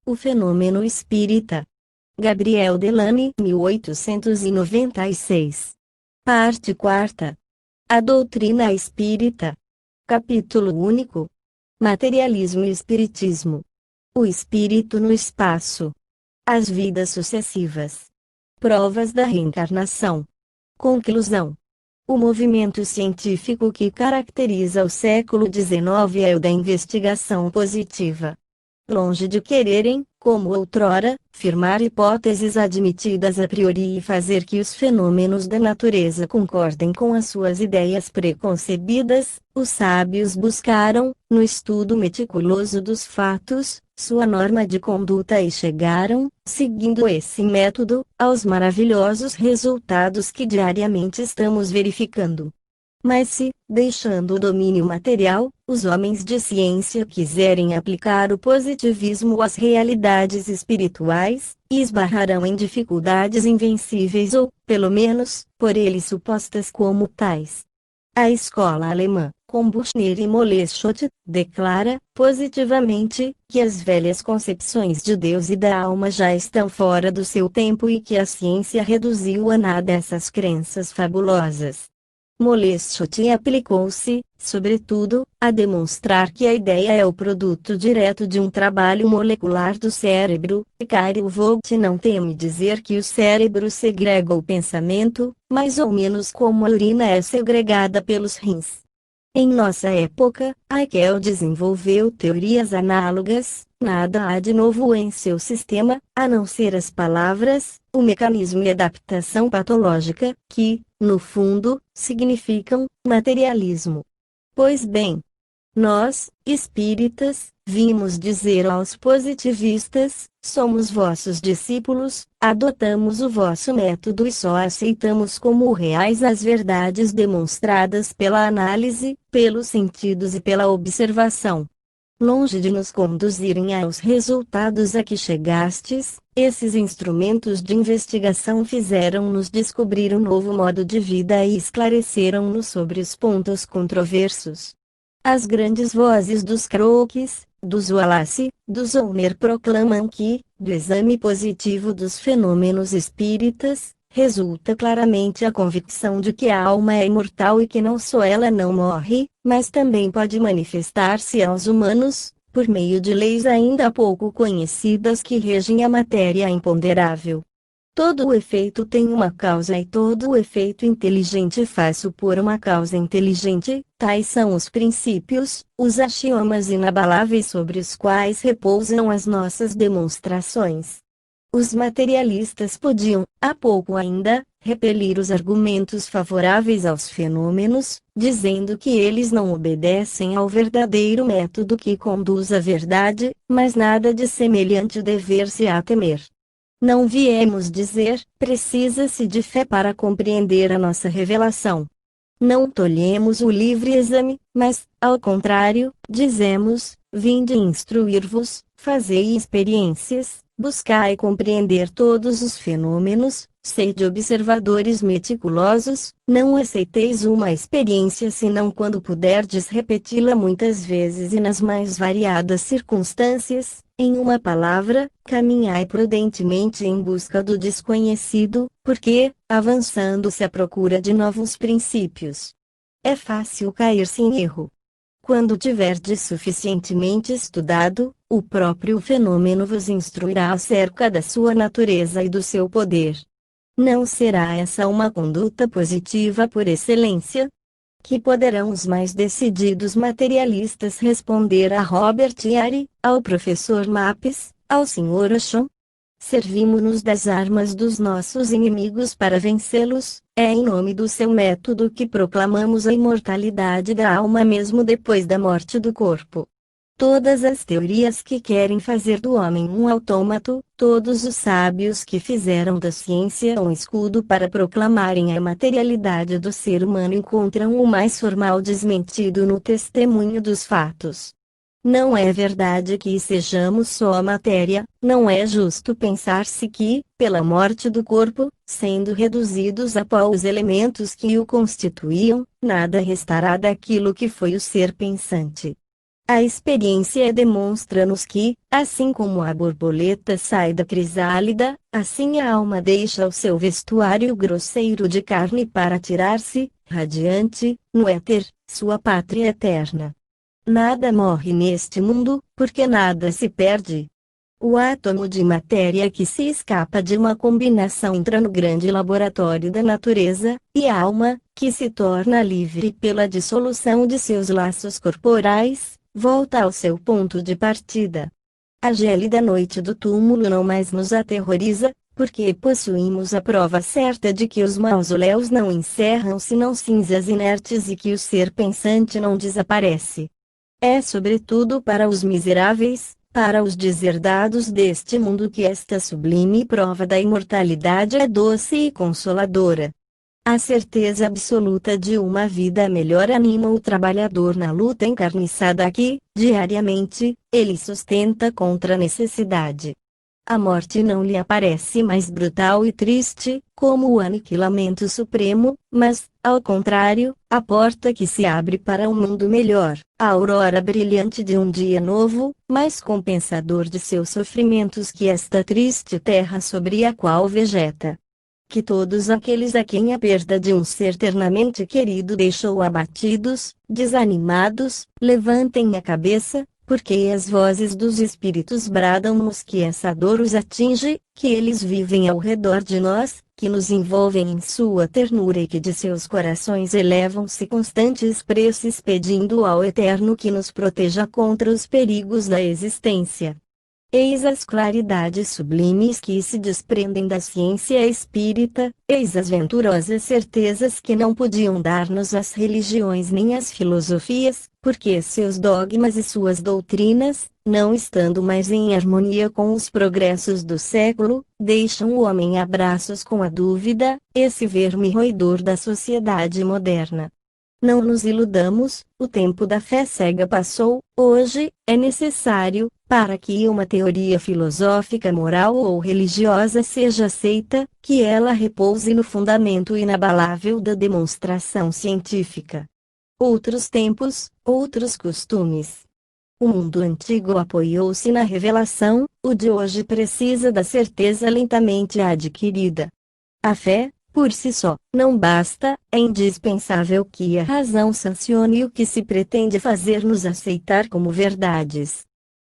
O fenômeno espírita. Gabriel Delany, 1896. Parte 4. A doutrina espírita. Capítulo único. Materialismo e espiritismo. O espírito no espaço. As vidas sucessivas. Provas da reencarnação. Conclusão. O movimento científico que caracteriza o século XIX é o da investigação positiva. Longe de quererem, como outrora, firmar hipóteses admitidas a priori e fazer que os fenômenos da natureza concordem com as suas ideias preconcebidas, os sábios buscaram, no estudo meticuloso dos fatos, sua norma de conduta e chegaram, seguindo esse método, aos maravilhosos resultados que diariamente estamos verificando. Mas se, deixando o domínio material, os homens de ciência quiserem aplicar o positivismo às realidades espirituais, esbarrarão em dificuldades invencíveis ou, pelo menos, por eles supostas como tais. A escola alemã, com Buchner e Moleschott, declara, positivamente, que as velhas concepções de Deus e da alma já estão fora do seu tempo e que a ciência reduziu a nada essas crenças fabulosas. Moleschott aplicou-se, sobretudo, a demonstrar que a ideia é o produto direto de um trabalho molecular do cérebro, e Karl Vogt não teme dizer que o cérebro segrega o pensamento, mais ou menos como a urina é segregada pelos rins. Em nossa época, Haeckel desenvolveu teorias análogas, nada há de novo em seu sistema, a não ser as palavras, o mecanismo e adaptação patológica, que, no fundo, significam materialismo. Pois bem, nós, espíritas, vimos dizer aos positivistas: somos vossos discípulos, adotamos o vosso método e só aceitamos como reais as verdades demonstradas pela análise, pelos sentidos e pela observação. Longe de nos conduzirem aos resultados a que chegastes, esses instrumentos de investigação fizeram-nos descobrir um novo modo de vida e esclareceram-nos sobre os pontos controversos. As grandes vozes dos Crookes, dos Wallace, dos Zollner proclamam que, do exame positivo dos fenômenos espíritas, resulta claramente a convicção de que a alma é imortal e que não só ela não morre, mas também pode manifestar-se aos humanos, por meio de leis ainda pouco conhecidas que regem a matéria imponderável. Todo o efeito tem uma causa e todo o efeito inteligente faz supor uma causa inteligente, tais são os princípios, os axiomas inabaláveis sobre os quais repousam as nossas demonstrações. Os materialistas podiam, há pouco ainda, repelir os argumentos favoráveis aos fenômenos, dizendo que eles não obedecem ao verdadeiro método que conduz à verdade, mas nada de semelhante dever-se-á temer. Não viemos dizer, precisa-se de fé para compreender a nossa revelação. Não tolhemos o livre exame, mas, ao contrário, dizemos, vinde instruir-vos, fazei experiências, buscai compreender todos os fenômenos, sede observadores meticulosos, não aceiteis uma experiência senão quando puderdes repeti-la muitas vezes e nas mais variadas circunstâncias, em uma palavra, caminhai prudentemente em busca do desconhecido, porque, avançando-se à procura de novos princípios, é fácil cair-se em erro. Quando tiverdes suficientemente estudado, o próprio fenômeno vos instruirá acerca da sua natureza e do seu poder. Não será essa uma conduta positiva por excelência? Que poderão os mais decididos materialistas responder a Robert Eyre, ao professor Mapes, ao Sr. Oshon? Servimo-nos das armas dos nossos inimigos para vencê-los, é em nome do seu método que proclamamos a imortalidade da alma mesmo depois da morte do corpo. Todas as teorias que querem fazer do homem um autômato, todos os sábios que fizeram da ciência um escudo para proclamarem a materialidade do ser humano encontram o mais formal desmentido no testemunho dos fatos. Não é verdade que sejamos só matéria, não é justo pensar-se que, pela morte do corpo, sendo reduzidos a pó os elementos que o constituíam, nada restará daquilo que foi o ser pensante. A experiência demonstra-nos que, assim como a borboleta sai da crisálida, assim a alma deixa o seu vestuário grosseiro de carne para tirar-se, radiante, no éter, sua pátria eterna. Nada morre neste mundo, porque nada se perde. O átomo de matéria que se escapa de uma combinação entra no grande laboratório da natureza, e a alma, que se torna livre pela dissolução de seus laços corporais, volta ao seu ponto de partida. A gélida noite do túmulo não mais nos aterroriza, porque possuímos a prova certa de que os mausoléus não encerram senão cinzas inertes e que o ser pensante não desaparece. É sobretudo para os miseráveis, para os deserdados deste mundo que esta sublime prova da imortalidade é doce e consoladora. A certeza absoluta de uma vida melhor anima o trabalhador na luta encarniçada que, diariamente, ele sustenta contra a necessidade. A morte não lhe aparece mais brutal e triste, como o aniquilamento supremo, mas, ao contrário, a porta que se abre para um mundo melhor, a aurora brilhante de um dia novo, mais compensador de seus sofrimentos que esta triste terra sobre a qual vegeta. Que todos aqueles a quem a perda de um ser ternamente querido deixou abatidos, desanimados, levantem a cabeça, porque as vozes dos espíritos bradam-nos que essa dor os atinge, que eles vivem ao redor de nós, que nos envolvem em sua ternura e que de seus corações elevam-se constantes preces pedindo ao Eterno que nos proteja contra os perigos da existência. Eis as claridades sublimes que se desprendem da ciência espírita, eis as venturosas certezas que não podiam dar-nos as religiões nem as filosofias, porque seus dogmas e suas doutrinas, não estando mais em harmonia com os progressos do século, deixam o homem a braços com a dúvida, esse verme roedor da sociedade moderna. Não nos iludamos, o tempo da fé cega passou, hoje, é necessário, para que uma teoria filosófica moral ou religiosa seja aceita, que ela repouse no fundamento inabalável da demonstração científica. Outros tempos, outros costumes. O mundo antigo apoiou-se na revelação, o de hoje precisa da certeza lentamente adquirida. A fé, por si só, não basta, é indispensável que a razão sancione o que se pretende fazer-nos aceitar como verdades.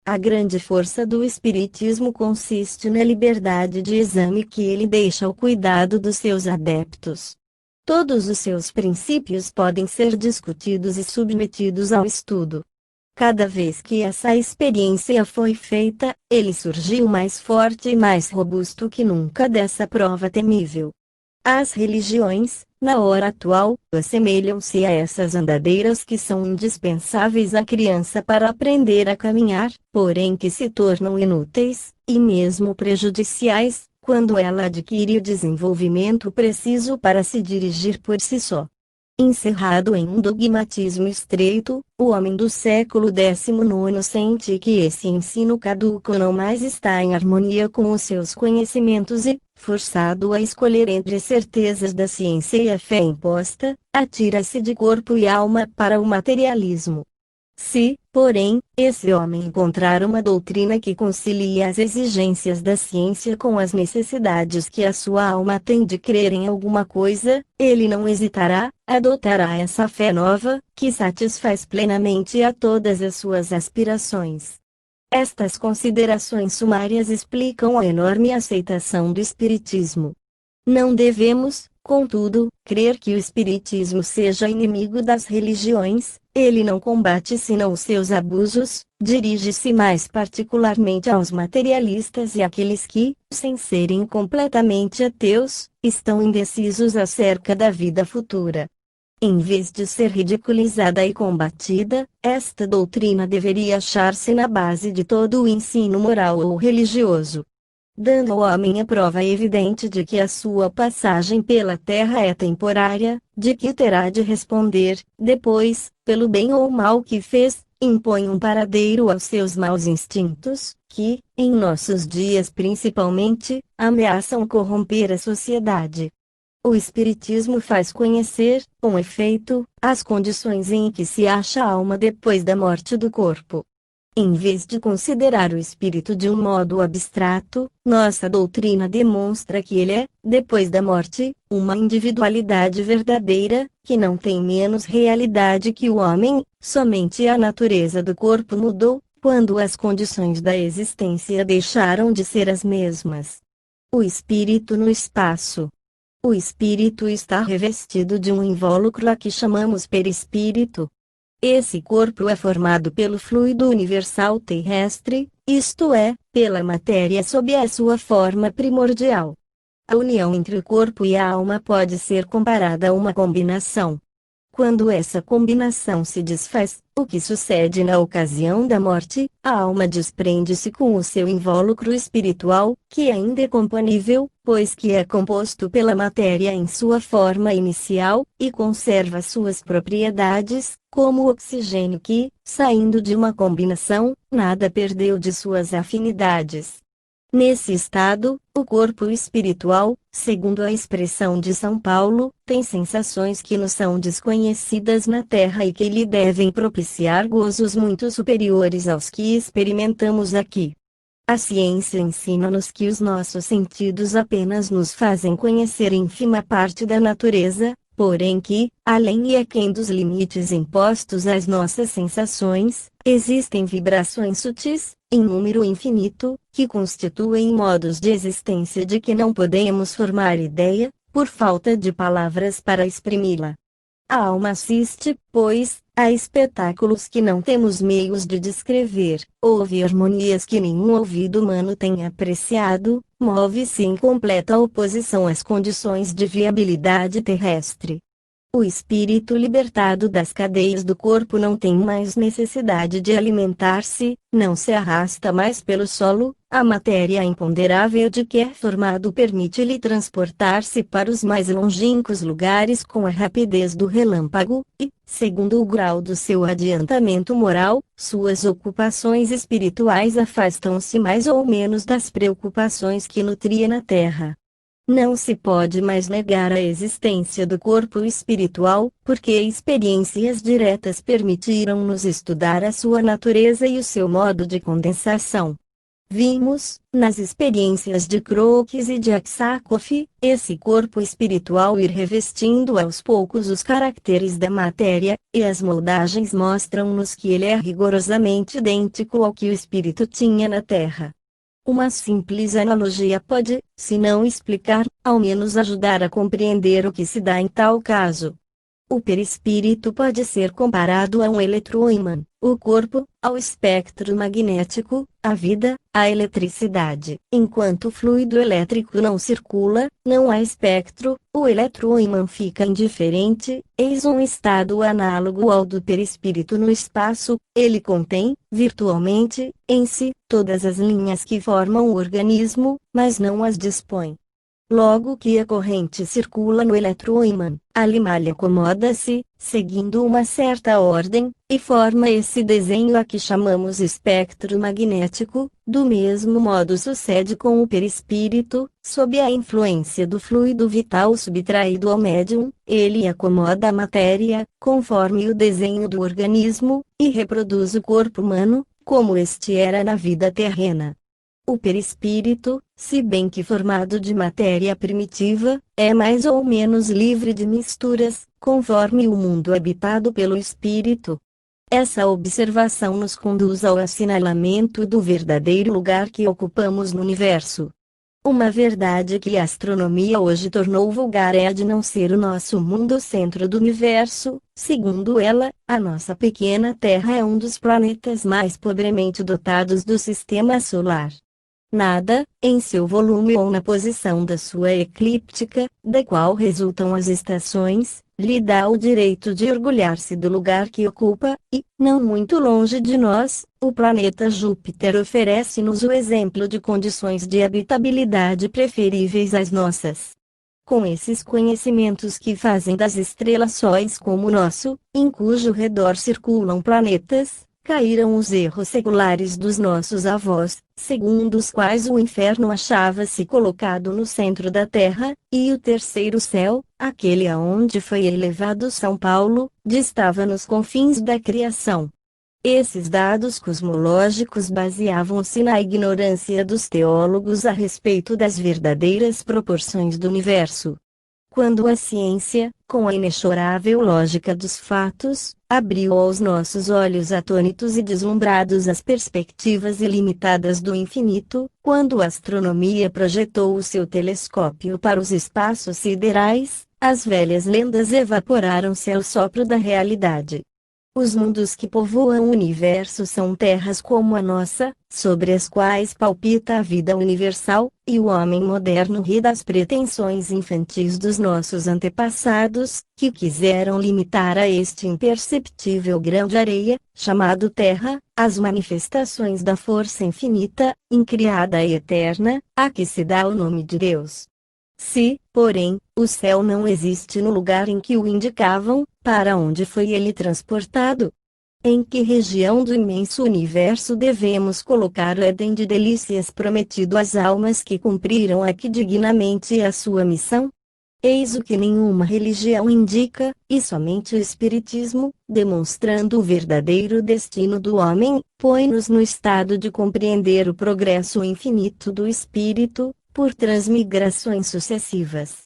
A grande força do Espiritismo consiste na liberdade de exame que ele deixa ao cuidado dos seus adeptos. Todos os seus princípios podem ser discutidos e submetidos ao estudo. Cada vez que essa experiência foi feita, ele surgiu mais forte e mais robusto que nunca dessa prova temível. As religiões, na hora atual, assemelham-se a essas andadeiras que são indispensáveis à criança para aprender a caminhar, porém que se tornam inúteis, e mesmo prejudiciais, quando ela adquire o desenvolvimento preciso para se dirigir por si só. Encerrado em um dogmatismo estreito, o homem do século XIX sente que esse ensino caduco não mais está em harmonia com os seus conhecimentos e, forçado a escolher entre as certezas da ciência e a fé imposta, atira-se de corpo e alma para o materialismo. Se, porém, esse homem encontrar uma doutrina que concilie as exigências da ciência com as necessidades que a sua alma tem de crer em alguma coisa, ele não hesitará, adotará essa fé nova, que satisfaz plenamente a todas as suas aspirações. Estas considerações sumárias explicam a enorme aceitação do Espiritismo. Não devemos, contudo, crer que o Espiritismo seja inimigo das religiões. Ele não combate senão os seus abusos, dirige-se mais particularmente aos materialistas e àqueles que, sem serem completamente ateus, estão indecisos acerca da vida futura. Em vez de ser ridiculizada e combatida, esta doutrina deveria achar-se na base de todo o ensino moral ou religioso, dando ao homem a prova evidente de que a sua passagem pela terra é temporária, de que terá de responder, depois, pelo bem ou mal que fez, impõe um paradeiro aos seus maus instintos, que, em nossos dias principalmente, ameaçam corromper a sociedade. O Espiritismo faz conhecer, com efeito, as condições em que se acha a alma depois da morte do corpo. Em vez de considerar o espírito de um modo abstrato, nossa doutrina demonstra que ele é, depois da morte, uma individualidade verdadeira, que não tem menos realidade que o homem, somente a natureza do corpo mudou, quando as condições da existência deixaram de ser as mesmas. O espírito no espaço. O espírito está revestido de um invólucro a que chamamos perispírito. Esse corpo é formado pelo fluido universal terrestre, isto é, pela matéria sob a sua forma primordial. A união entre o corpo e a alma pode ser comparada a uma combinação. Quando essa combinação se desfaz, o que sucede na ocasião da morte, a alma desprende-se com o seu invólucro espiritual, que ainda é componível, pois que é composto pela matéria em sua forma inicial, e conserva suas propriedades, como o oxigênio que, saindo de uma combinação, nada perdeu de suas afinidades. Nesse estado, o corpo espiritual, segundo a expressão de São Paulo, tem sensações que nos são desconhecidas na Terra e que lhe devem propiciar gozos muito superiores aos que experimentamos aqui. A ciência ensina-nos que os nossos sentidos apenas nos fazem conhecer ínfima parte da natureza, porém que, além e aquém dos limites impostos às nossas sensações, existem vibrações sutis, em número infinito, que constituem modos de existência de que não podemos formar ideia, por falta de palavras para exprimi-la. A alma assiste, pois, a espetáculos que não temos meios de descrever, ouve harmonias que nenhum ouvido humano tem apreciado, move-se em completa oposição às condições de viabilidade terrestre. O espírito libertado das cadeias do corpo não tem mais necessidade de alimentar-se, não se arrasta mais pelo solo, a matéria imponderável de que é formado permite-lhe transportar-se para os mais longínquos lugares com a rapidez do relâmpago, e, segundo o grau do seu adiantamento moral, suas ocupações espirituais afastam-se mais ou menos das preocupações que nutria na terra. Não se pode mais negar a existência do corpo espiritual, porque experiências diretas permitiram-nos estudar a sua natureza e o seu modo de condensação. Vimos, nas experiências de Crookes e de Aksakoff, esse corpo espiritual ir revestindo aos poucos os caracteres da matéria, e as moldagens mostram-nos que ele é rigorosamente idêntico ao que o espírito tinha na Terra. Uma simples analogia pode, se não explicar, ao menos ajudar a compreender o que se dá em tal caso. O perispírito pode ser comparado a um eletroímã, o corpo, ao espectro magnético, a vida, à eletricidade. Enquanto o fluido elétrico não circula, não há espectro, o eletroímã fica indiferente, eis um estado análogo ao do perispírito no espaço, ele contém, virtualmente, em si, todas as linhas que formam o organismo, mas não as dispõe. Logo que a corrente circula no eletroímã, a limalha acomoda-se, seguindo uma certa ordem, e forma esse desenho a que chamamos espectro magnético. Do mesmo modo sucede com o perispírito, sob a influência do fluido vital subtraído ao médium, ele acomoda a matéria, conforme o desenho do organismo, e reproduz o corpo humano, como este era na vida terrena. O perispírito, se bem que formado de matéria primitiva, é mais ou menos livre de misturas, conforme o mundo habitado pelo espírito. Essa observação nos conduz ao assinalamento do verdadeiro lugar que ocupamos no universo. Uma verdade que a astronomia hoje tornou vulgar é a de não ser o nosso mundo o centro do universo. Segundo ela, a nossa pequena Terra é um dos planetas mais pobremente dotados do sistema solar. Nada, em seu volume ou na posição da sua eclíptica, da qual resultam as estações, lhe dá o direito de orgulhar-se do lugar que ocupa, e, não muito longe de nós, o planeta Júpiter oferece-nos o exemplo de condições de habitabilidade preferíveis às nossas. Com esses conhecimentos que fazem das estrelas sóis como o nosso, em cujo redor circulam planetas, caíram os erros seculares dos nossos avós, segundo os quais o inferno achava-se colocado no centro da terra, e o terceiro céu, aquele aonde foi elevado São Paulo, distava nos confins da criação. Esses dados cosmológicos baseavam-se na ignorância dos teólogos a respeito das verdadeiras proporções do universo. Quando a ciência, com a inexorável lógica dos fatos, abriu aos nossos olhos atônitos e deslumbrados as perspectivas ilimitadas do infinito, quando a astronomia projetou o seu telescópio para os espaços siderais, as velhas lendas evaporaram-se ao sopro da realidade. Os mundos que povoam o universo são terras como a nossa, sobre as quais palpita a vida universal, e o homem moderno ri das pretensões infantis dos nossos antepassados, que quiseram limitar a este imperceptível grão de areia, chamado Terra, as manifestações da força infinita, incriada e eterna, a que se dá o nome de Deus. Se, porém, o céu não existe no lugar em que o indicavam, para onde foi ele transportado? Em que região do imenso universo devemos colocar o Éden de delícias prometido às almas que cumpriram aqui dignamente a sua missão? Eis o que nenhuma religião indica, e somente o Espiritismo, demonstrando o verdadeiro destino do homem, põe-nos no estado de compreender o progresso infinito do espírito, por transmigrações sucessivas.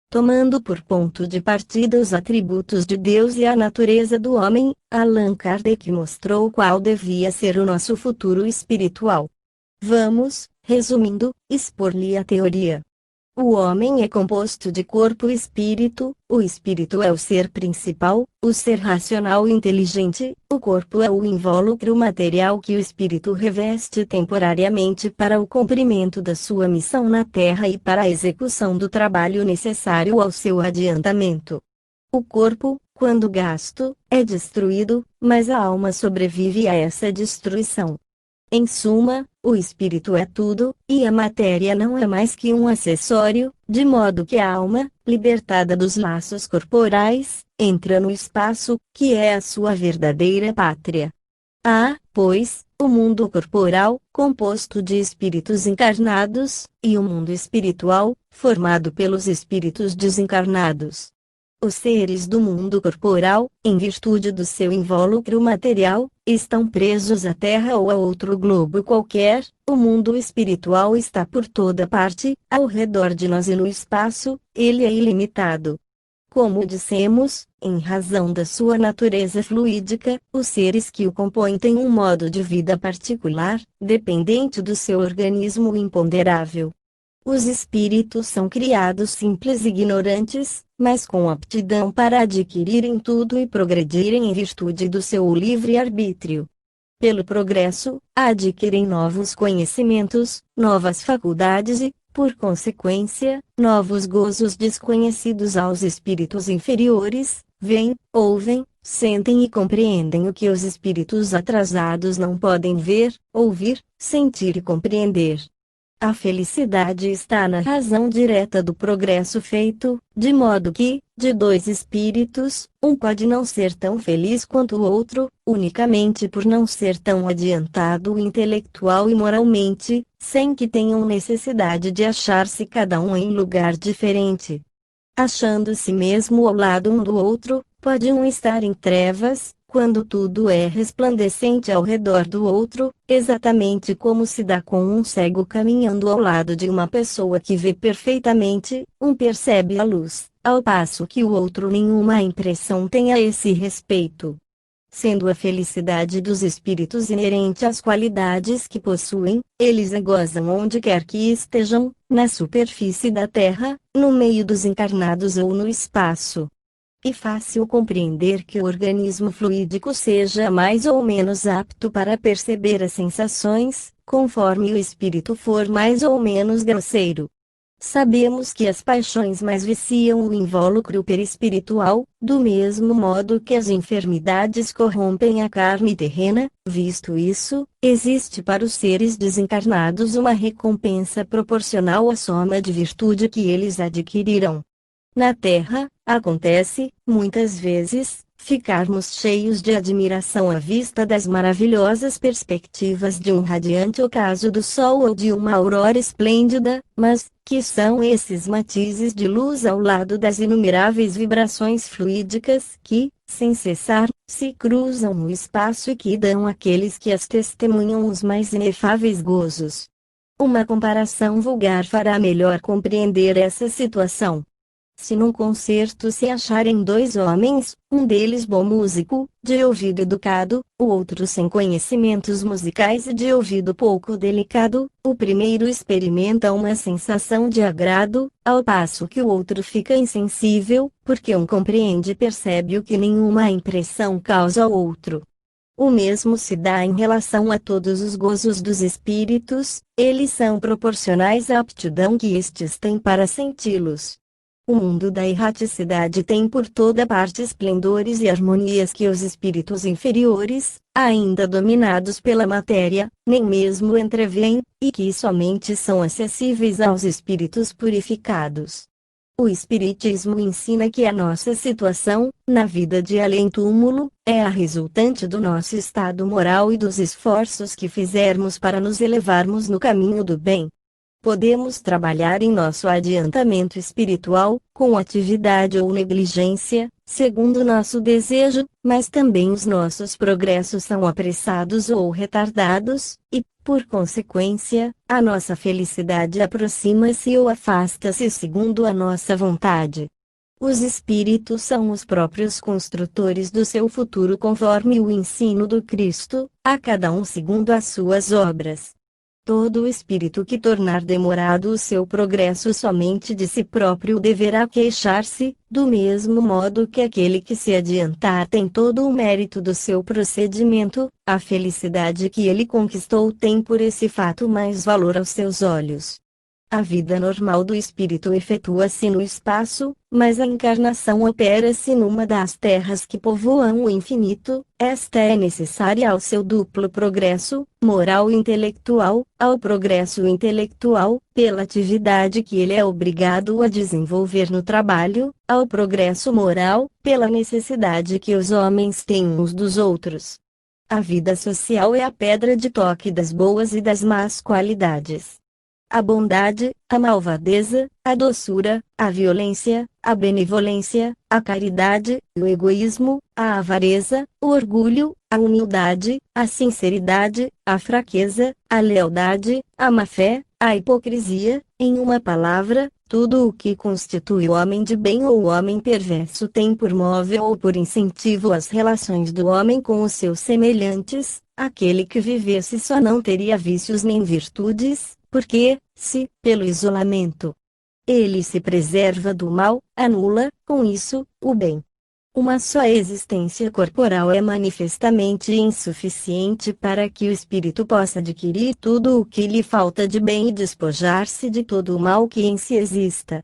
Tomando por ponto de partida os atributos de Deus e a natureza do homem, Allan Kardec mostrou qual devia ser o nosso futuro espiritual. Vamos, resumindo, expor-lhe a teoria. O homem é composto de corpo e espírito, o espírito é o ser principal, o ser racional e inteligente, o corpo é o invólucro material que o espírito reveste temporariamente para o cumprimento da sua missão na Terra e para a execução do trabalho necessário ao seu adiantamento. O corpo, quando gasto, é destruído, mas a alma sobrevive a essa destruição. Em suma, o espírito é tudo, e a matéria não é mais que um acessório, de modo que a alma, libertada dos laços corporais, entra no espaço, que é a sua verdadeira pátria. Há, pois, o mundo corporal, composto de espíritos encarnados, e o mundo espiritual, formado pelos espíritos desencarnados. Os seres do mundo corporal, em virtude do seu invólucro material, estão presos à Terra ou a outro globo qualquer. O mundo espiritual está por toda parte, ao redor de nós e no espaço, ele é ilimitado. Como dissemos, em razão da sua natureza fluídica, os seres que o compõem têm um modo de vida particular, dependente do seu organismo imponderável. Os espíritos são criados simples e ignorantes, mas com aptidão para adquirirem tudo e progredirem em virtude do seu livre-arbítrio. Pelo progresso, adquirem novos conhecimentos, novas faculdades e, por consequência, novos gozos desconhecidos aos espíritos inferiores, veem, ouvem, sentem e compreendem o que os espíritos atrasados não podem ver, ouvir, sentir e compreender. A felicidade está na razão direta do progresso feito, de modo que, de dois espíritos, um pode não ser tão feliz quanto o outro, unicamente por não ser tão adiantado intelectual e moralmente, sem que tenham necessidade de achar-se cada um em lugar diferente. Achando-se mesmo ao lado um do outro, pode um estar em trevas, quando tudo é resplandecente ao redor do outro, exatamente como se dá com um cego caminhando ao lado de uma pessoa que vê perfeitamente, um percebe a luz, ao passo que o outro nenhuma impressão tem a esse respeito. Sendo a felicidade dos espíritos inerente às qualidades que possuem, eles a gozam onde quer que estejam, na superfície da terra, no meio dos encarnados ou no espaço. É fácil compreender que o organismo fluídico seja mais ou menos apto para perceber as sensações, conforme o espírito for mais ou menos grosseiro. Sabemos que as paixões mais viciam o invólucro perispiritual, do mesmo modo que as enfermidades corrompem a carne terrena. Visto isso, existe para os seres desencarnados uma recompensa proporcional à soma de virtude que eles adquiriram. Na Terra, acontece, muitas vezes, ficarmos cheios de admiração à vista das maravilhosas perspectivas de um radiante ocaso do sol ou de uma aurora esplêndida, mas, que são esses matizes de luz ao lado das inumeráveis vibrações fluídicas que, sem cessar, se cruzam no espaço e que dão àqueles que as testemunham os mais inefáveis gozos. Uma comparação vulgar fará melhor compreender essa situação. Se num concerto se acharem dois homens, um deles bom músico, de ouvido educado, o outro sem conhecimentos musicais e de ouvido pouco delicado, o primeiro experimenta uma sensação de agrado, ao passo que o outro fica insensível, porque um compreende e percebe o que nenhuma impressão causa ao outro. O mesmo se dá em relação a todos os gozos dos espíritos, eles são proporcionais à aptidão que estes têm para senti-los. O mundo da erraticidade tem por toda parte esplendores e harmonias que os espíritos inferiores, ainda dominados pela matéria, nem mesmo entreveem, e que somente são acessíveis aos espíritos purificados. O Espiritismo ensina que a nossa situação, na vida de além-túmulo, é a resultante do nosso estado moral e dos esforços que fizermos para nos elevarmos no caminho do bem. Podemos trabalhar em nosso adiantamento espiritual, com atividade ou negligência, segundo nosso desejo, mas também os nossos progressos são apressados ou retardados, e, por consequência, a nossa felicidade aproxima-se ou afasta-se segundo a nossa vontade. Os espíritos são os próprios construtores do seu futuro conforme o ensino do Cristo, a cada um segundo as suas obras. Todo espírito que tornar demorado o seu progresso somente de si próprio deverá queixar-se, do mesmo modo que aquele que se adiantar tem todo o mérito do seu procedimento, a felicidade que ele conquistou tem por esse fato mais valor aos seus olhos. A vida normal do espírito efetua-se no espaço, mas a encarnação opera-se numa das terras que povoam o infinito. Esta é necessária ao seu duplo progresso, moral e intelectual, ao progresso intelectual, pela atividade que ele é obrigado a desenvolver no trabalho, ao progresso moral, pela necessidade que os homens têm uns dos outros. A vida social é a pedra de toque das boas e das más qualidades. A bondade, a malvadeza, a doçura, a violência, a benevolência, a caridade, o egoísmo, a avareza, o orgulho, a humildade, a sinceridade, a fraqueza, a lealdade, a má-fé, a hipocrisia, em uma palavra, tudo o que constitui o homem de bem ou o homem perverso tem por móvel ou por incentivo as relações do homem com os seus semelhantes. Aquele que vivesse só não teria vícios nem virtudes, porque, se, pelo isolamento, ele se preserva do mal, anula, com isso, o bem. Uma só existência corporal é manifestamente insuficiente para que o espírito possa adquirir tudo o que lhe falta de bem e despojar-se de todo o mal que em si exista.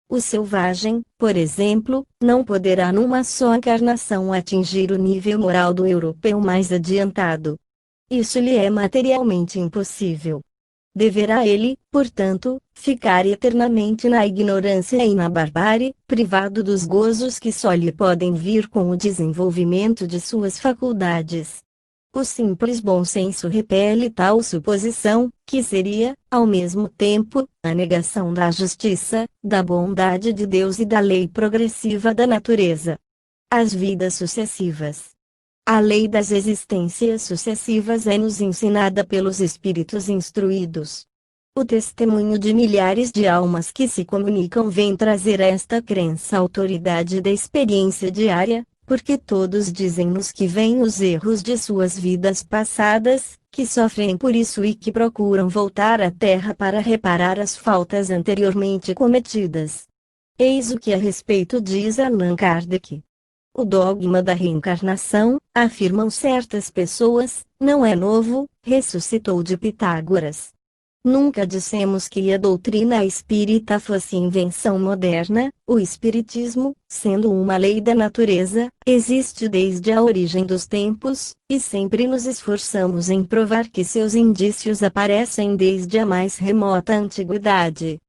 O selvagem, por exemplo, não poderá numa só encarnação atingir o nível moral do europeu mais adiantado. Isso lhe é materialmente impossível. Deverá ele, portanto, ficar eternamente na ignorância e na barbárie, privado dos gozos que só lhe podem vir com o desenvolvimento de suas faculdades. O simples bom senso repele tal suposição, que seria, ao mesmo tempo, a negação da justiça, da bondade de Deus e da lei progressiva da natureza. As vidas sucessivas. A lei das existências sucessivas é-nos ensinada pelos espíritos instruídos. O testemunho de milhares de almas que se comunicam vem trazer a esta crença a autoridade da experiência diária, porque todos dizem-nos que veem os erros de suas vidas passadas, que sofrem por isso e que procuram voltar à Terra para reparar as faltas anteriormente cometidas. Eis o que a respeito diz Allan Kardec. O dogma da reencarnação, afirmam certas pessoas, não é novo, ressuscitou de Pitágoras. Nunca dissemos que a doutrina espírita fosse invenção moderna. O espiritismo, sendo uma lei da natureza, existe desde a origem dos tempos, e sempre nos esforçamos em provar que seus indícios aparecem desde a mais remota antiguidade.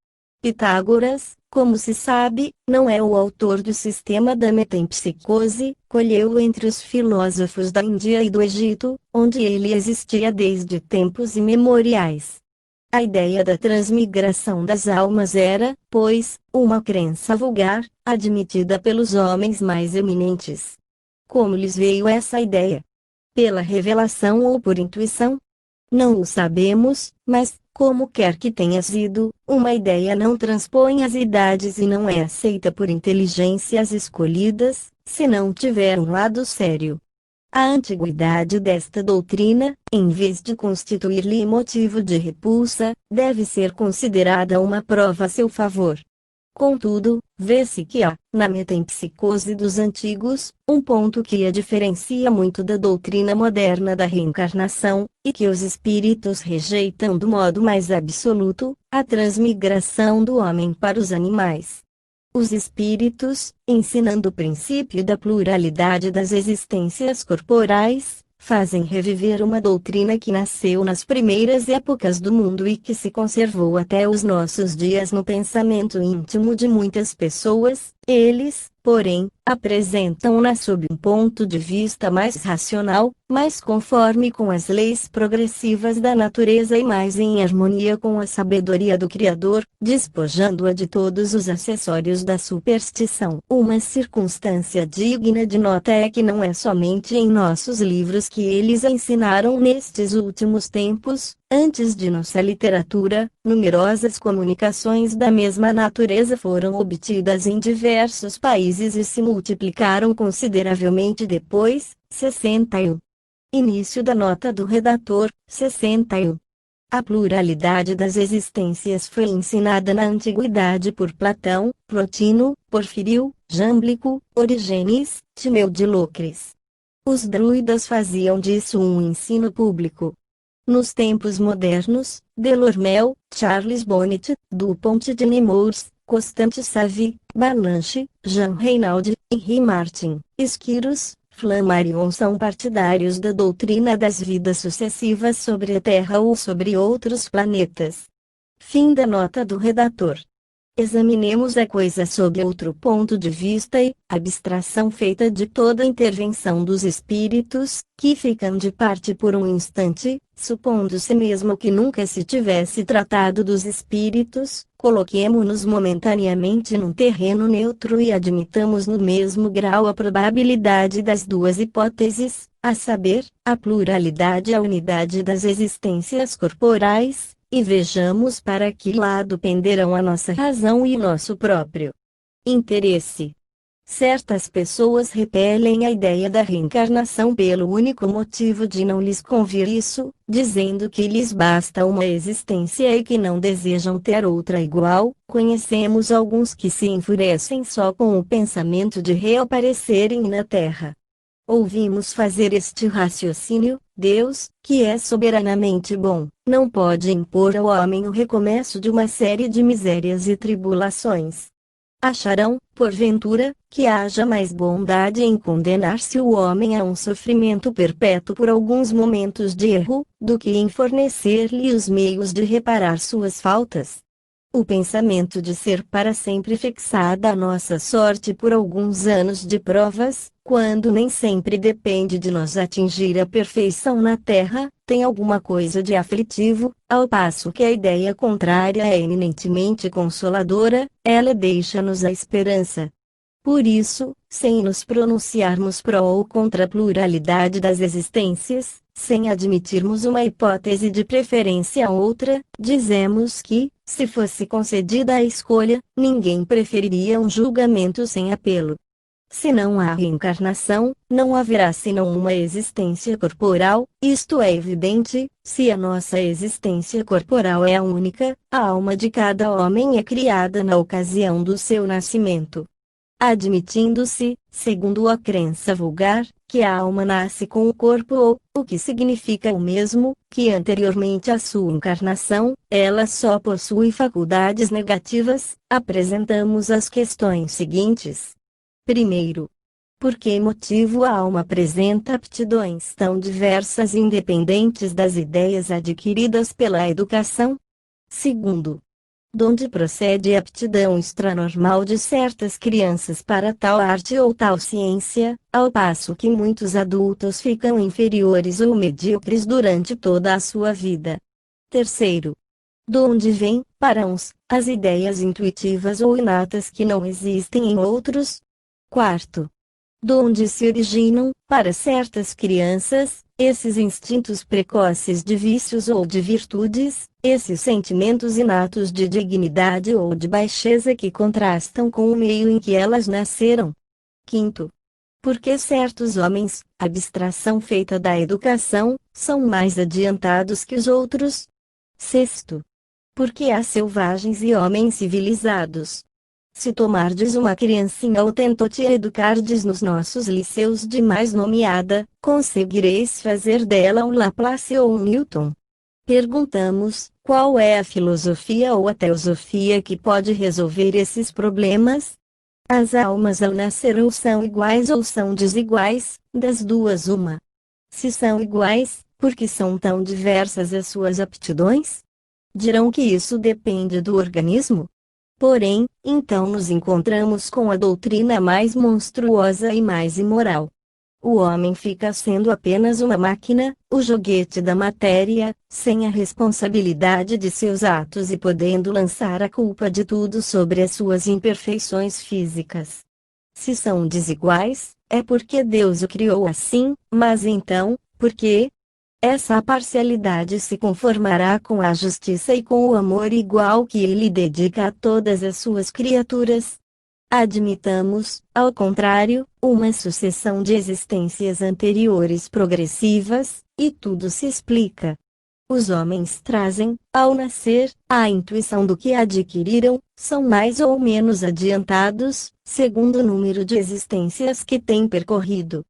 Pitágoras, como se sabe, não é o autor do sistema da metempsicose, colheu entre os filósofos da Índia e do Egito, onde ele existia desde tempos imemoriais. A ideia da transmigração das almas era, pois, uma crença vulgar, admitida pelos homens mais eminentes. Como lhes veio essa ideia? Pela revelação ou por intuição? Não o sabemos, mas, como quer que tenha sido, uma ideia não transpõe as idades e não é aceita por inteligências escolhidas, se não tiver um lado sério. A antiguidade desta doutrina, em vez de constituir-lhe motivo de repulsa, deve ser considerada uma prova a seu favor. Contudo, vê-se que há, na metempsicose dos antigos, um ponto que a diferencia muito da doutrina moderna da reencarnação, e que os espíritos rejeitam do modo mais absoluto: a transmigração do homem para os animais. Os espíritos, ensinando o princípio da pluralidade das existências corporais, fazem reviver uma doutrina que nasceu nas primeiras épocas do mundo e que se conservou até os nossos dias no pensamento íntimo de muitas pessoas. Eles, porém, apresentam-na sob um ponto de vista mais racional, mais conforme com as leis progressivas da natureza e mais em harmonia com a sabedoria do Criador, despojando-a de todos os acessórios da superstição. Uma circunstância digna de nota é que não é somente em nossos livros que eles ensinaram nestes últimos tempos. Antes de nossa literatura, numerosas comunicações da mesma natureza foram obtidas em diversos países e se multiplicaram consideravelmente depois. 61. Início da nota do redator. 61. A pluralidade das existências foi ensinada na antiguidade por Platão, Plotino, Porfírio, Jámblico, Orígenes, Timeu de Locris. Os druidas faziam disso um ensino público. Nos tempos modernos, Delormeau, Charles Bonnet, Dupont de Nemours, Constante Savy, Balanche, Jean Reynaud, Henri Martin, Esquiros, Flammarion são partidários da doutrina das vidas sucessivas sobre a Terra ou sobre outros planetas. Fim da nota do redator. Examinemos a coisa sob outro ponto de vista e, abstração feita de toda intervenção dos espíritos, que ficam de parte por um instante, supondo-se mesmo que nunca se tivesse tratado dos espíritos, coloquemo-nos momentaneamente num terreno neutro e admitamos no mesmo grau a probabilidade das duas hipóteses, a saber, a pluralidade e a unidade das existências corporais, e vejamos para que lado penderão a nossa razão e o nosso próprio interesse. Certas pessoas repelem a ideia da reencarnação pelo único motivo de não lhes convir isso, dizendo que lhes basta uma existência e que não desejam ter outra igual. Conhecemos alguns que se enfurecem só com o pensamento de reaparecerem na Terra. Ouvimos fazer este raciocínio: Deus, que é soberanamente bom, não pode impor ao homem o recomeço de uma série de misérias e tribulações. Acharão, porventura, que haja mais bondade em condenar-se o homem a um sofrimento perpétuo por alguns momentos de erro, do que em fornecer-lhe os meios de reparar suas faltas? O pensamento de ser para sempre fixada a nossa sorte por alguns anos de provas, quando nem sempre depende de nós atingir a perfeição na Terra, tem alguma coisa de aflitivo, ao passo que a ideia contrária é eminentemente consoladora, ela deixa-nos a esperança. Por isso, sem nos pronunciarmos pró ou contra a pluralidade das existências, sem admitirmos uma hipótese de preferência a outra, dizemos que, se fosse concedida a escolha, ninguém preferiria um julgamento sem apelo. Se não há reencarnação, não haverá senão uma existência corporal. Isto é evidente. Se a nossa existência corporal é a única, a alma de cada homem é criada na ocasião do seu nascimento. Admitindo-se, segundo a crença vulgar, que a alma nasce com o corpo ou, o que significa o mesmo, que anteriormente à sua encarnação, ela só possui faculdades negativas, apresentamos as questões seguintes. Primeiro, por que motivo a alma apresenta aptidões tão diversas e independentes das ideias adquiridas pela educação? Segundo, donde procede a aptidão extranormal de certas crianças para tal arte ou tal ciência, ao passo que muitos adultos ficam inferiores ou medíocres durante toda a sua vida. Terceiro, donde vêm, para uns, as ideias intuitivas ou inatas que não existem em outros. Quarto, donde se originam, para certas crianças, esses instintos precoces de vícios ou de virtudes, esses sentimentos inatos de dignidade ou de baixeza que contrastam com o meio em que elas nasceram. Quinto, porque certos homens, abstração feita da educação, são mais adiantados que os outros. Sexto, porque há selvagens e homens civilizados. Se tomardes uma criancinha ou tentou-te educardes nos nossos liceus de mais nomeada, conseguireis fazer dela um Laplace ou um Newton. Perguntamos, qual é a filosofia ou a teosofia que pode resolver esses problemas? As almas ao nascer ou são iguais ou são desiguais, das duas uma. Se são iguais, por que são tão diversas as suas aptidões? Dirão que isso depende do organismo? Porém, então nos encontramos com a doutrina mais monstruosa e mais imoral. O homem fica sendo apenas uma máquina, o joguete da matéria, sem a responsabilidade de seus atos e podendo lançar a culpa de tudo sobre as suas imperfeições físicas. Se são desiguais, é porque Deus o criou assim, mas então, por quê? Essa parcialidade se conformará com a justiça e com o amor igual que ele dedica a todas as suas criaturas. Admitamos, ao contrário, uma sucessão de existências anteriores progressivas, e tudo se explica. Os homens trazem, ao nascer, a intuição do que adquiriram, são mais ou menos adiantados, segundo o número de existências que têm percorrido.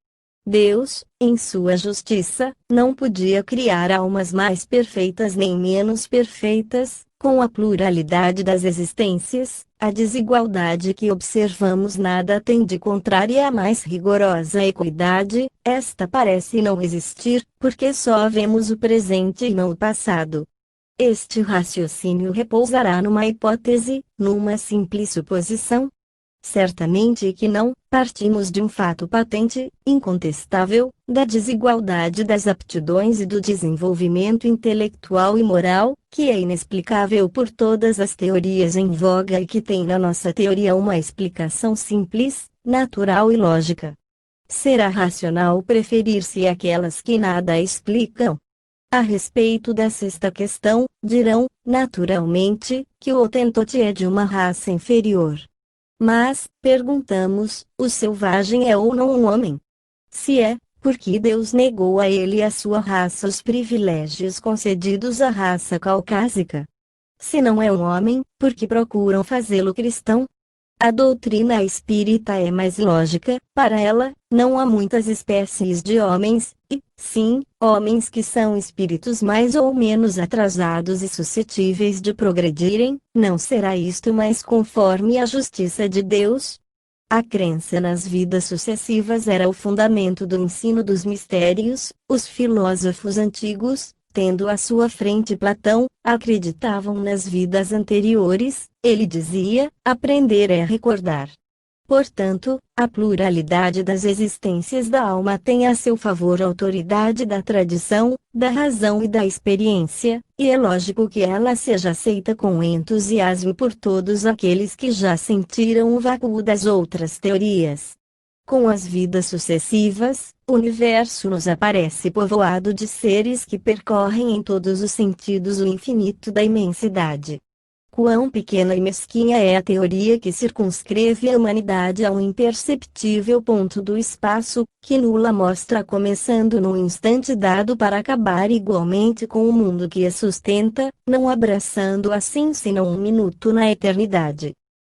Deus, em sua justiça, não podia criar almas mais perfeitas nem menos perfeitas, com a pluralidade das existências, a desigualdade que observamos nada tem de contrária à mais rigorosa equidade, esta parece não existir, porque só vemos o presente e não o passado. Este raciocínio repousará numa hipótese, numa simples suposição? Certamente que não, partimos de um fato patente, incontestável, da desigualdade das aptidões e do desenvolvimento intelectual e moral, que é inexplicável por todas as teorias em voga e que tem na nossa teoria uma explicação simples, natural e lógica. Será racional preferir-se aquelas que nada explicam? A respeito da sexta questão, dirão, naturalmente, que o Hottentot é de uma raça inferior. Mas, perguntamos, o selvagem é ou não um homem? Se é, por que Deus negou a ele e à sua raça os privilégios concedidos à raça caucásica? Se não é um homem, por que procuram fazê-lo cristão? A doutrina espírita é mais lógica, para ela, não há muitas espécies de homens, e, sim, homens que são espíritos mais ou menos atrasados e suscetíveis de progredirem, não será isto mais conforme a justiça de Deus? A crença nas vidas sucessivas era o fundamento do ensino dos mistérios, os filósofos antigos, tendo à sua frente Platão, acreditavam nas vidas anteriores, ele dizia, aprender é recordar. Portanto, a pluralidade das existências da alma tem a seu favor a autoridade da tradição, da razão e da experiência, e é lógico que ela seja aceita com entusiasmo por todos aqueles que já sentiram o vácuo das outras teorias. Com as vidas sucessivas, o universo nos aparece povoado de seres que percorrem em todos os sentidos o infinito da imensidade. Quão pequena e mesquinha é a teoria que circunscreve a humanidade a um imperceptível ponto do espaço, que nula mostra começando num instante dado para acabar igualmente com o mundo que a sustenta, não abraçando assim senão um minuto na eternidade.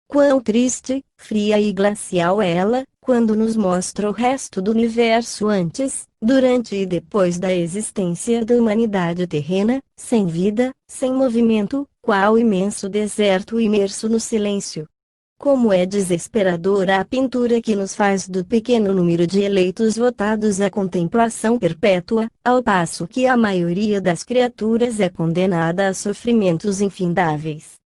Quão triste, fria e glacial é ela, quando nos mostra o resto do universo antes, durante e depois da existência da humanidade terrena, sem vida, sem movimento, qual imenso deserto imerso no silêncio. Como é desesperadora a pintura que nos faz do pequeno número de eleitos votados à contemplação perpétua, ao passo que a maioria das criaturas é condenada a sofrimentos infindáveis.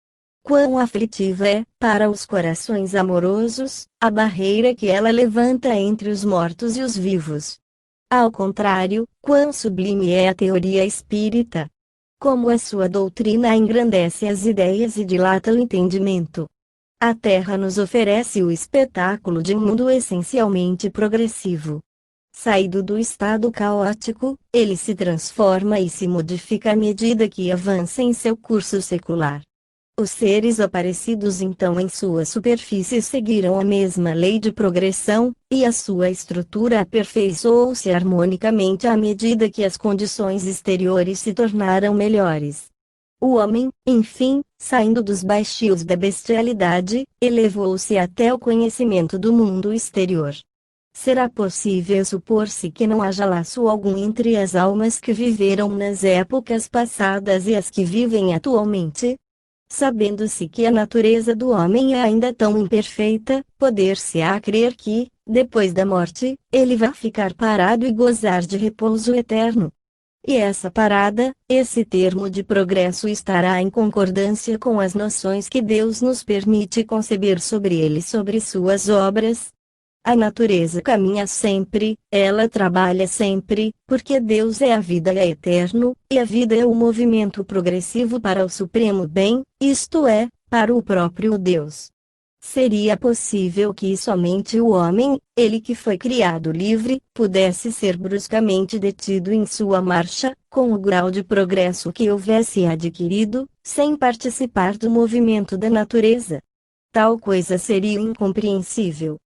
Quão aflitiva é, para os corações amorosos, a barreira que ela levanta entre os mortos e os vivos. Ao contrário, quão sublime é a teoria espírita! Como a sua doutrina engrandece as ideias e dilata o entendimento. A Terra nos oferece o espetáculo de um mundo essencialmente progressivo. Saído do estado caótico, ele se transforma e se modifica à medida que avança em seu curso secular. Os seres aparecidos então em sua superfície seguiram a mesma lei de progressão, e a sua estrutura aperfeiçoou-se harmonicamente à medida que as condições exteriores se tornaram melhores. O homem, enfim, saindo dos baixios da bestialidade, elevou-se até o conhecimento do mundo exterior. Será possível supor-se que não haja laço algum entre as almas que viveram nas épocas passadas e as que vivem atualmente? Sabendo-se que a natureza do homem é ainda tão imperfeita, poder-se-á crer que, depois da morte, ele vai ficar parado e gozar de repouso eterno. E essa parada, esse termo de progresso estará em concordância com as noções que Deus nos permite conceber sobre ele e sobre suas obras. A natureza caminha sempre, ela trabalha sempre, porque Deus é a vida e é eterno, e a vida é o movimento progressivo para o supremo bem, isto é, para o próprio Deus. Seria possível que somente o homem, ele que foi criado livre, pudesse ser bruscamente detido em sua marcha, com o grau de progresso que houvesse adquirido, sem participar do movimento da natureza? Tal coisa seria incompreensível.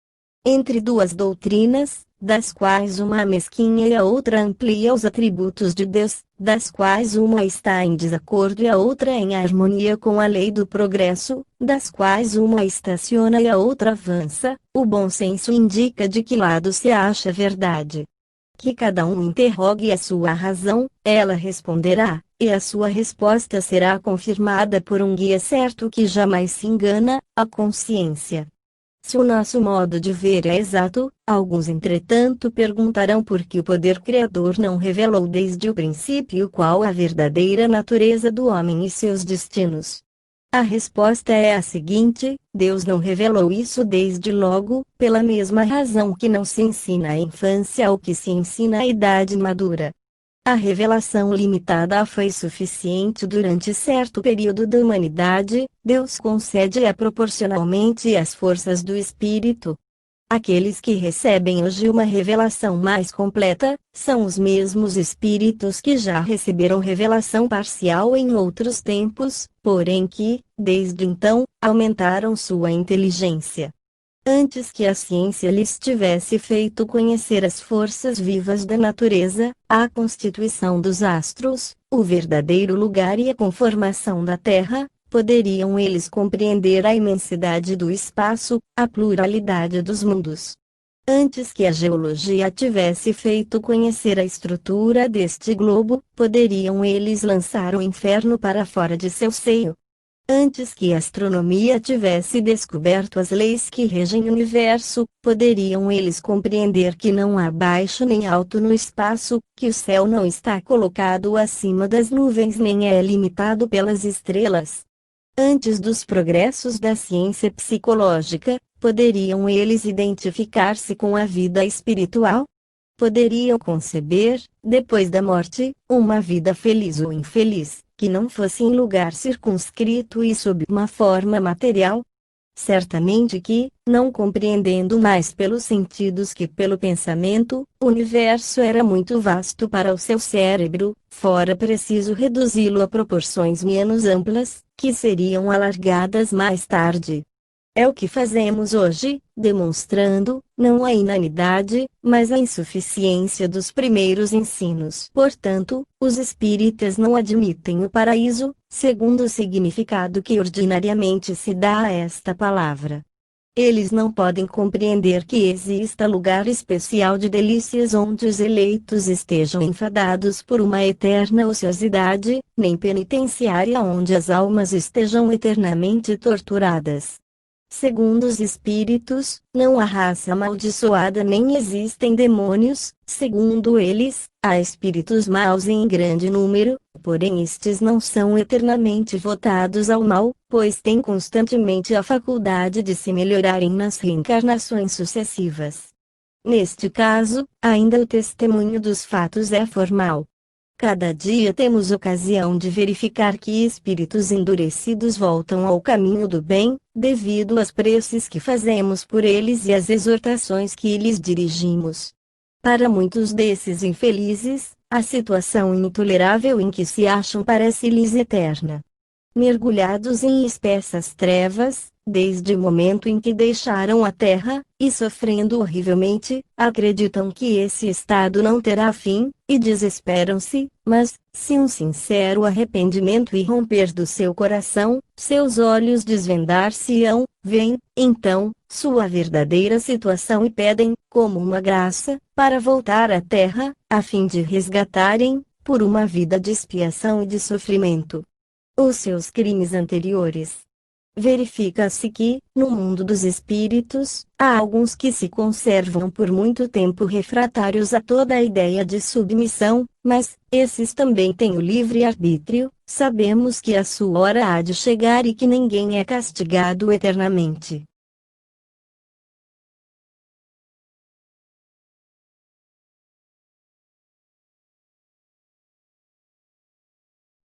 Entre duas doutrinas, das quais uma mesquinha e a outra amplia os atributos de Deus, das quais uma está em desacordo e a outra em harmonia com a lei do progresso, das quais uma estaciona e a outra avança, o bom senso indica de que lado se acha a verdade. Que cada um interrogue a sua razão, ela responderá, e a sua resposta será confirmada por um guia certo que jamais se engana, a consciência. Se o nosso modo de ver é exato, alguns entretanto perguntarão por que o poder criador não revelou desde o princípio qual a verdadeira natureza do homem e seus destinos. A resposta é a seguinte: Deus não revelou isso desde logo, pela mesma razão que não se ensina à infância o que se ensina à idade madura. A revelação limitada foi suficiente durante certo período da humanidade, Deus concede-a proporcionalmente às forças do Espírito. Aqueles que recebem hoje uma revelação mais completa, são os mesmos espíritos que já receberam revelação parcial em outros tempos, porém que, desde então, aumentaram sua inteligência. Antes que a ciência lhes tivesse feito conhecer as forças vivas da natureza, a constituição dos astros, o verdadeiro lugar e a conformação da Terra, poderiam eles compreender a imensidade do espaço, a pluralidade dos mundos. Antes que a geologia tivesse feito conhecer a estrutura deste globo, poderiam eles lançar o inferno para fora de seu seio. Antes que a astronomia tivesse descoberto as leis que regem o universo, poderiam eles compreender que não há baixo nem alto no espaço, que o céu não está colocado acima das nuvens nem é limitado pelas estrelas. Antes dos progressos da ciência psicológica, poderiam eles identificar-se com a vida espiritual? Poderiam conceber, depois da morte, uma vida feliz ou infeliz, que não fosse em lugar circunscrito e sob uma forma material? Certamente que, não compreendendo mais pelos sentidos que pelo pensamento, o universo era muito vasto para o seu cérebro, fora preciso reduzi-lo a proporções menos amplas, que seriam alargadas mais tarde. É o que fazemos hoje, demonstrando, não a inanidade, mas a insuficiência dos primeiros ensinos. Portanto, os espíritas não admitem o paraíso, segundo o significado que ordinariamente se dá a esta palavra. Eles não podem compreender que exista lugar especial de delícias onde os eleitos estejam enfadados por uma eterna ociosidade, nem penitenciária onde as almas estejam eternamente torturadas. Segundo os espíritos, não há raça amaldiçoada nem existem demônios, segundo eles, há espíritos maus em grande número, porém estes não são eternamente votados ao mal, pois têm constantemente a faculdade de se melhorarem nas reencarnações sucessivas. Neste caso, ainda o testemunho dos fatos é formal. Cada dia temos ocasião de verificar que espíritos endurecidos voltam ao caminho do bem, devido às preces que fazemos por eles e às exortações que lhes dirigimos. Para muitos desses infelizes, a situação intolerável em que se acham parece-lhes eterna. Mergulhados em espessas trevas, desde o momento em que deixaram a terra, e sofrendo horrivelmente, acreditam que esse estado não terá fim, e desesperam-se, mas, se um sincero arrependimento irromper do seu coração, seus olhos desvendar-se-ão, veem, então, sua verdadeira situação e pedem, como uma graça, para voltar à terra, a fim de resgatarem, por uma vida de expiação e de sofrimento, os seus crimes anteriores. Verifica-se que, no mundo dos espíritos, há alguns que se conservam por muito tempo refratários a toda a ideia de submissão, mas, esses também têm o livre-arbítrio, sabemos que a sua hora há de chegar e que ninguém é castigado eternamente.